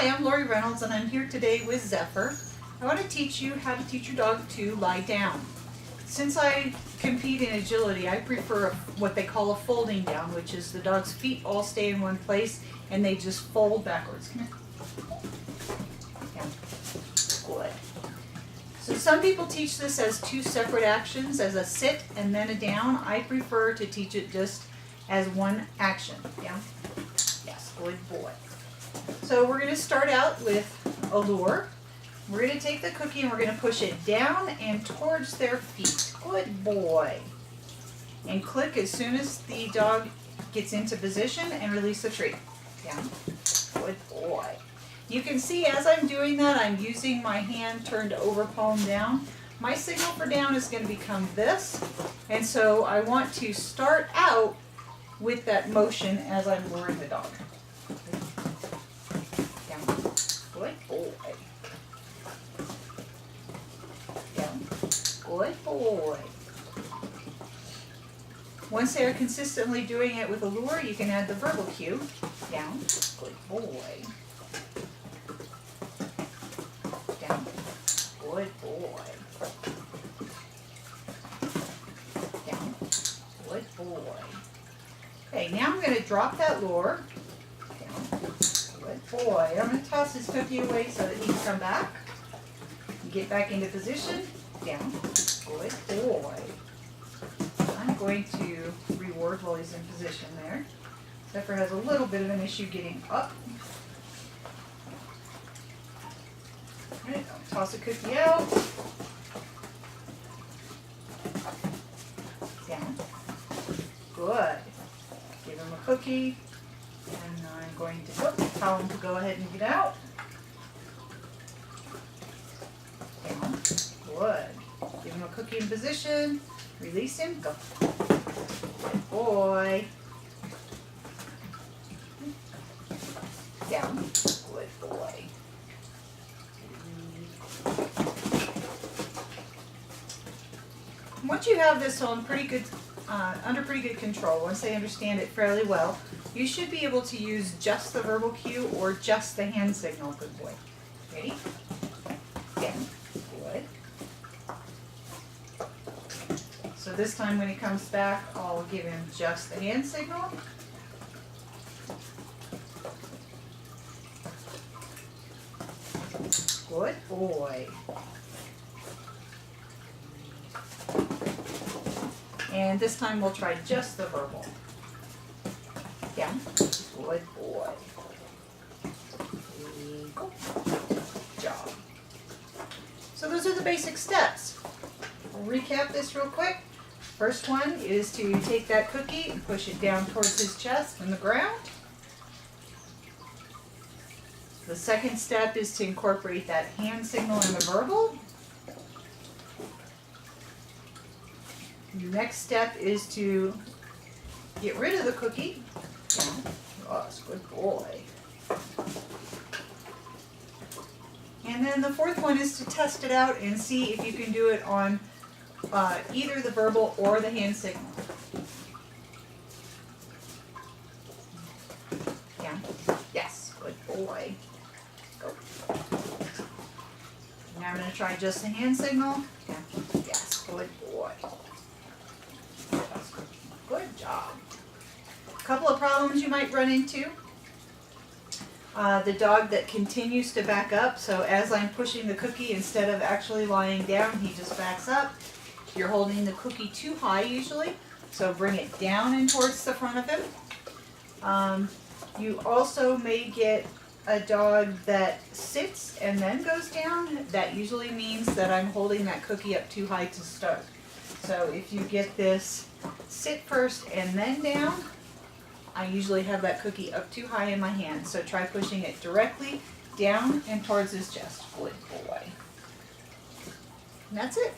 Hi, I'm Lori Reynolds and I'm here today with Zephyr. I want to teach you how to teach your dog to lie down. Since I compete in agility, I prefer what they call a folding down, which is the dog's feet all stay in one place and they just fold backwards. Come here. Down. Good. So some people teach this as two separate actions, as a sit and then a down. I prefer to teach it just as one action. Down. Yes, good boy. So we're going to start out with a lure. We're going to take the cookie and we're going to push it down and towards their feet. Good boy. And click as soon as the dog gets into position and release the treat. Down. Good boy. You can see as I'm doing that, I'm using my hand turned over, palm down. My signal for down is going to become this. And so I want to start out with that motion as I'm luring the dog. Down. Good boy. Down. Good boy. Once they're consistently doing it with a lure, you can add the verbal cue. Down. Good boy. Down. Good boy. Down. Good boy. Okay, now I'm going to drop that lure. Down. Good boy. I'm going to toss his cookie away so that he can come back. Get back into position. Down. Good boy. I'm going to reward while he's in position there. Zephyr has a little bit of an issue getting up. All right, I'll toss a cookie out. Down. Good. Give him a cookie. And I'm going to tell him to go ahead and get out. Down. Good. Give him a cookie in position. Release him. Go. Good boy. Down. Good boy. Once you have this on pretty good, under pretty good control, once they understand it fairly well, you should be able to use just the verbal cue or just the hand signal. Good boy. Ready? Down. Good. So this time when he comes back, I'll give him just the hand signal. Good boy. And this time we'll try just the verbal. Down. Good boy. Go. Good job. So those are the basic steps. We'll recap this real quick. First one is to take that cookie and push it down towards his chest from the ground. The second step is to incorporate that hand signal and the verbal. The next step is to get rid of the cookie. Oh, that's a good boy. And then the fourth one is to test it out and see if you can do it on either the verbal or the hand signal. Yeah. Yes, good boy. Go. Now I'm going to try just the hand signal. Yeah. Yes, good boy. Good job. A couple of problems you might run into. The dog that continues to back up, so as I'm pushing the cookie, instead of actually lying down, he just backs up. You're holding the cookie too high usually, so bring it down and towards the front of him. You also may get a dog that sits and then goes down. That usually means that I'm holding that cookie up too high to start. So if you get this sit first and then down, I usually have that cookie up too high in my hand. So try pushing it directly down and towards his chest. Good boy. And that's it.